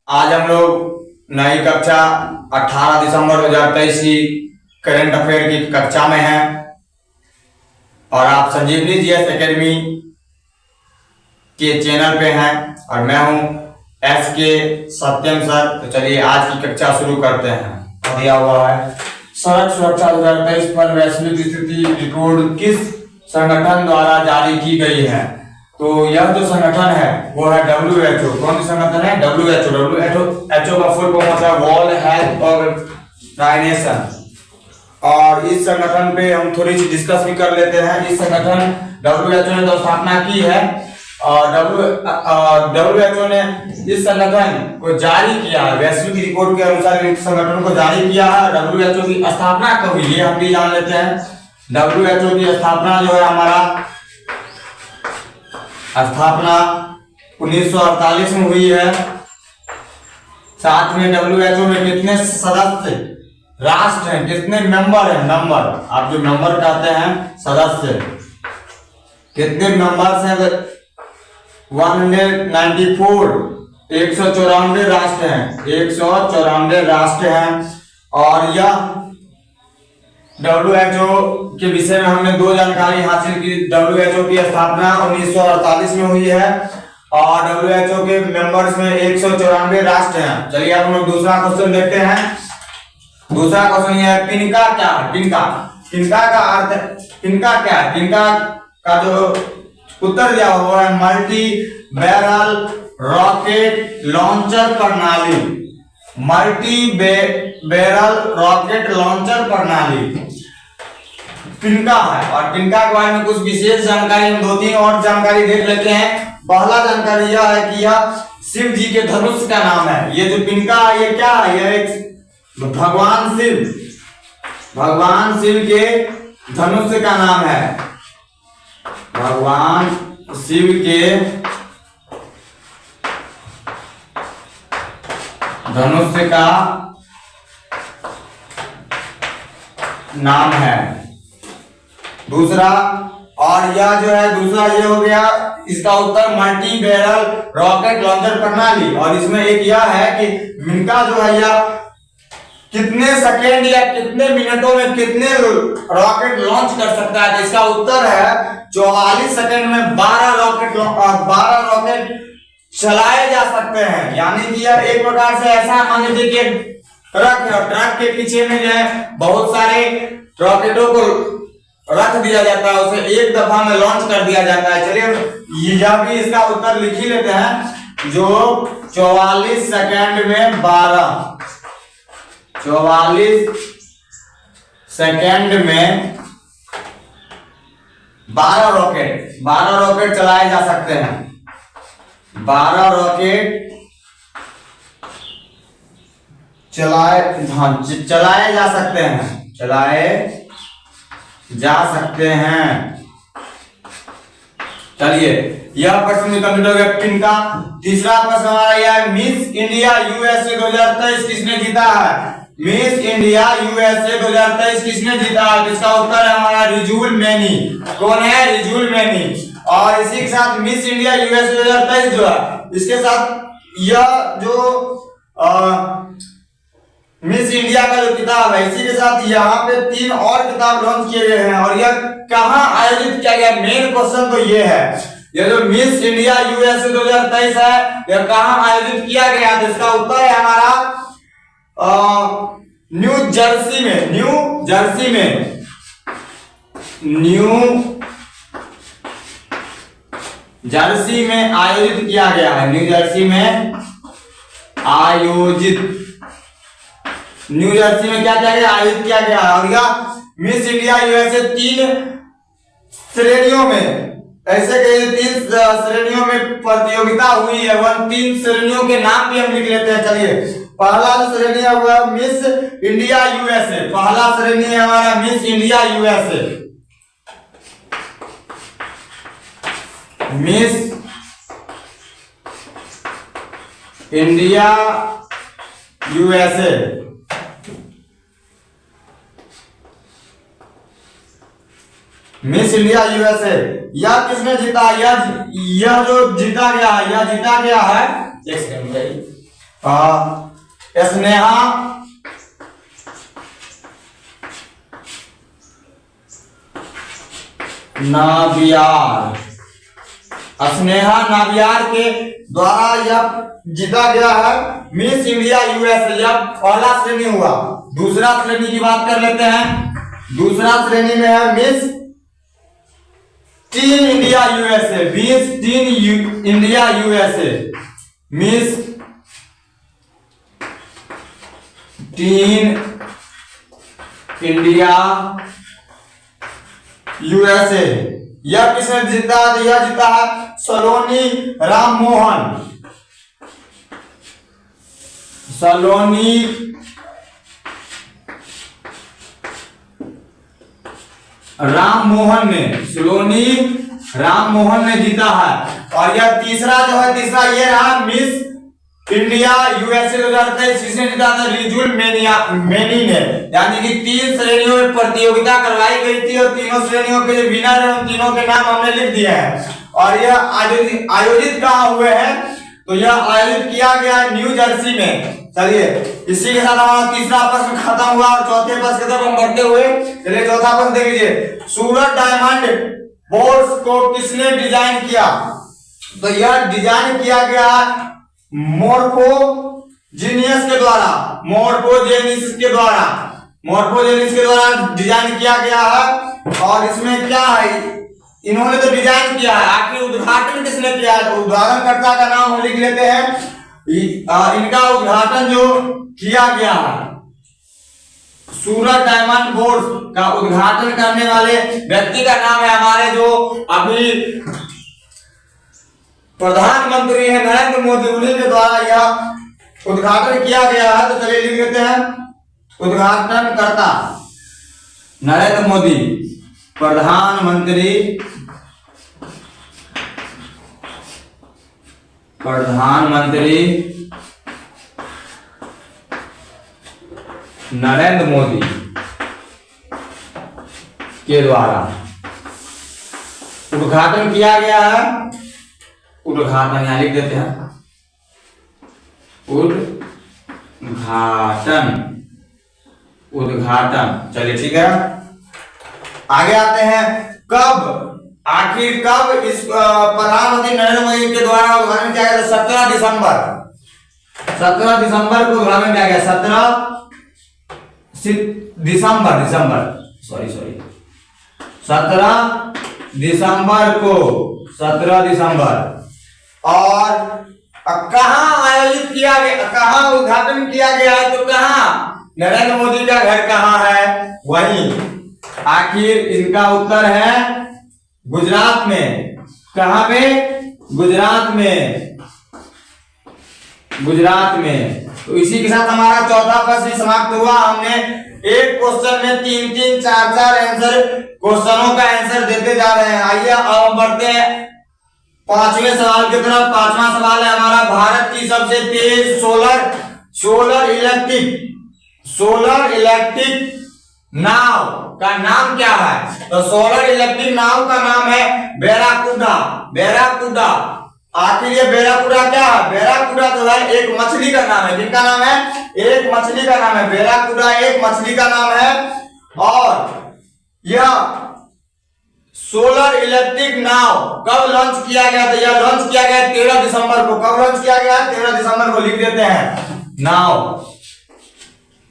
आज हम लोग नई कक्षा 18 दिसंबर 2023 की करंट अफेयर की कक्षा में हैं और आप संजीवनी जीएस एकेडमी के चैनल पे हैं और मैं हूं एस के सत्यम सर। तो चलिए आज की कक्षा शुरू करते हैं। दिया हुआ है सड़क सुरक्षा 2023 पर वैश्विक स्थिति रिपोर्ट किस संगठन द्वारा जारी की गई है। तो यह जो संगठन है वो है WHO। कौन सा संगठन है? WHO का फुल फॉर्म होता है वर्ल्ड हेल्थ ऑर्गेनाइजेशन। और इस संगठन पे हम थोड़ी सी डिस्कस भी कर लेते हैं। इस संगठन WHO ने तो स्थापना की है और WHO ने इस संगठन को जारी किया है। वैश्विक रिपोर्ट के अनुसार इस संगठन को जारी किया है। WHO की स्थापना कब हुई ये हम भी जान लेते हैं। WHO की स्थापना जो है हमारा स्थापना 1948 में हुई है। साथ में WHO में कितने सदस्य राष्ट्र हैं, कितने मेंबर हैं? नंबर आप जो नंबर कहते हैं सदस्य, कितने मेंबर्स हैं? 194 194 राष्ट्र हैं, 194 राष्ट्र हैं। और यह WHO के विषय में हमने दो जानकारी हासिल की। WHO की स्थापना 1948 में हुई है और WHO के मेंबर्स में 194 राष्ट्र हैं। चलिए अब हम लोग दूसरा क्वेश्चन देखते हैं। दूसरा क्वेश्चन ये है पिनका क्या है? पिनका का अर्थ, पिनका क्या है? पिनका का जो उत्तर दिया हुआ है मल्टी बैरल रॉकेट लॉन्चर प्रणाली। मल्टी बैरल रॉकेट लॉन्चर प्रणाली पिनका है। और पिनका के बारे में कुछ विशेष जानकारी हम दो तीन और जानकारी देख लेते हैं। पहला जानकारी यह है कि यह शिव जी के धनुष का नाम है। ये जो पिनका है ये क्या है? यह एक भगवान शिव के धनुष का नाम है। भगवान शिव के धनुष का नाम है। दूसरा और यह जो है दूसरा ये हो गया इसका उत्तर मल्टी बैरल रॉकेट लॉन्चर प्रणाली। और इसमें एक यह है कि पिनका जो है यह कितने सेकेंड या कितने मिनटों में कितने रॉकेट लॉन्च कर सकता है। तो इसका उत्तर है 44 सेकेंड में 12 रॉकेट चलाए जा सकते हैं। यानी कि यह एक प्रकार से ऐसा मान लीजिए कि ट्रक है और ट्रक के पीछे में जो है बहुत सारे रॉकेटों को रख दिया जाता है, उसे एक दफा में लॉन्च कर दिया जाता है। चलिए यह भी इसका उत्तर लिख ही लेते हैं जो 44 सेकेंड में 44 सेकेंड में 12 रॉकेट चलाए जा सकते हैं। 12 रॉकेट चलाए जा सकते हैं, चलाए जा सकते हैं। चलिए यह प्रश्न कंप्लीट हो गया पिनका। तीसरा प्रश्न हमारा यह है मिस इंडिया USA 2023 किसने जीता है? मिस इंडिया USA 2023 किसने जीता है? इसका उत्तर है हमारा रिजुल मैनी। कौन है? रिजुल मैनी। और इसी के साथ मिस इंडिया USA 2023 जो है इसके साथ यह जो मिस इंडिया का जो किताब है इसी के साथ यहाँ पे 3 और किताब लॉन्च किए गए हैं। और यह कहाँ आयोजित किया गया? मेन क्वेश्चन तो ये है, ये जो मिस इंडिया USA 2023 है यह कहाँ आयोजित किया गया? तो इसका उत्तर है हमारा न्यू जर्सी में आयोजित किया गया है। न्यू जर्सी में क्या किया गया? आयोजित किया गया है। और यह मिस इंडिया USA 3 श्रेणियों में ऐसे कई 3 श्रेणियों में प्रतियोगिता हुई है। 3 श्रेणियों के नाम भी हम लिख लेते हैं। चलिए पहला श्रेणी हुआ मिस इंडिया USA। पहला श्रेणी है हमारा miss India USA। Miss India USA miss India USA यह किसने जीता? यह जो जीता गया है, यह जीता गया है, एक सेकंड स्नेहा नाबियार, स्नेहा नाबियार के द्वारा यह जीता गया है मिस इंडिया यूएसए। यह पहला श्रेणी हुआ। दूसरा श्रेणी की बात कर लेते हैं। दूसरा श्रेणी में है miss tin India USA, miss tin India USA, miss tin India USA. यह किसने जीता? यह जीता है सलोनी राममोहन, सलोनी राममोहन ने, सलोनी राममोहन ने जीता है। और यह तीसरा जो है, तीसरा ये रहा मिस इंडिया यूएसए 2023, जिसने जीता था रिजुल मेनी ने। यानी कि 3 श्रेणियों में प्रतियोगिता करवाई गई थी और तीनों श्रेणियों के जो विनर है उन तीनों के नाम हमने लिख दिए हैं। और यह आयोजित कहाँ हुए हैं? तो यह आयोजित किया गया है न्यू जर्सी में। चलिए इसी के साथ हमारा तीसरा प्रश्न खत्म हुआ और चौथे प्रश्न की तरफ हम बढ़ते हुए चलिए चौथा प्रश्न देख लीजिए। सूरत डायमंड बोर्ड को किसने डिजाइन किया? तो यह डिजाइन किया गया मोर्फोजेनियस के द्वारा, मोर्फोजेनियस के द्वारा डिजाइन किया गया है। और इसमें क्या है, इन्होंने तो डिजाइन किया है, आखिर उद्घाटन किसने किया है? तो उद्घाटनकर्ता का नाम हम लिख लेते हैं। इनका उद्घाटन जो किया गया है, सूरत डायमंड बोर्ड का उद्घाटन करने वाले व्यक्ति का नाम है हमारे जो अभी प्रधानमंत्री है नरेंद्र मोदी, उन्हीं के द्वारा यह उद्घाटन किया गया है। तो चलिए लिख देते हैं उद्घाटनकर्ता नरेंद्र मोदी, प्रधानमंत्री नरेंद्र मोदी के द्वारा उद्घाटन किया गया है। उद्घाटन यहां लिख देते हैं, उद्घाटन। चलिए ठीक है, आगे आते हैं। कब, आखिर कब इस प्रधानमंत्री नरेंद्र मोदी के द्वारा उद्घाटन किया गया? 17 दिसंबर को उद्घाटन किया गया। 17 दिसंबर। और कहां आयोजित किया गया, कहां उद्घाटन किया गया है? तो कहां? नरेंद्र मोदी का घर कहां है? वहीं। आखिर इनका उत्तर है गुजरात में। कहां पे? गुजरात में। तो इसी के साथ हमारा चौथा प्रश्न समाप्त हुआ। हमने एक क्वेश्चन में 3-3, 4-4 आंसर, क्वेश्चनों का आंसर देते जा रहे हैं। आइए अब हम बढ़ते हैं 5वें सवाल की तरफ। 5वां सवाल है हमारा, भारत की सबसे तेज सोलर इलेक्ट्रिक नाव का नाम क्या है? तो सोलर इलेक्ट्रिक नाव का नाम है बैराकुडा। आखिर ये बैराकुडा क्या है? बैराकुडा जो है एक मछली का नाम है। किसका नाम है? एक मछली का नाम है। बैराकुडा एक मछली का नाम है। और यह सोलर इलेक्ट्रिक नाव कब लॉन्च किया गया? तो यह लॉन्च किया गया 13 दिसंबर को। कब लॉन्च किया गया? 13 दिसंबर को। लिख देते हैं नाव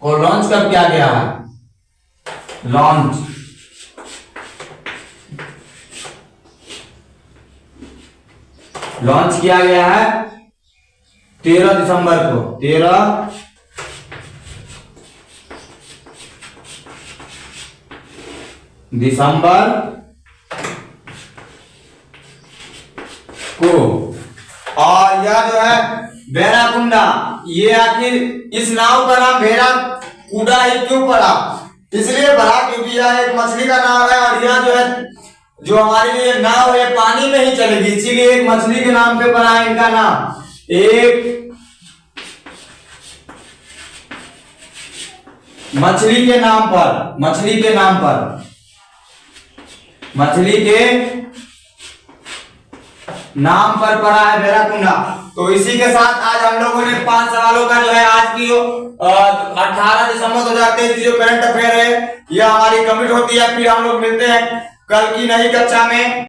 को लॉन्च कब किया गया है? लॉन्च किया गया है 13 दिसंबर को। 13 दिसंबर को। और यह जो है बैराकुंडा, ये आखिर इस नाव का नाम बैराकुडा ही क्यों पड़ा? इसलिए पड़ा क्योंकि यह एक मछली का नाम है। और यह जो है, जो हमारी ये नाव है पानी में ही चलेगी, इसीलिए एक मछली के नाम पे पड़ा है इनका नाम। एक मछली के नाम पर पड़ा है बैराकुंडा। तो इसी के साथ आज हम लोगों ने 5 सवालों का जो है आज की 18 दिसंबर 2023 जो करंट अफेयर है यह हमारी कंप्लीट होती है। फिर हम लोग मिलते हैं कल की नई कक्षा में।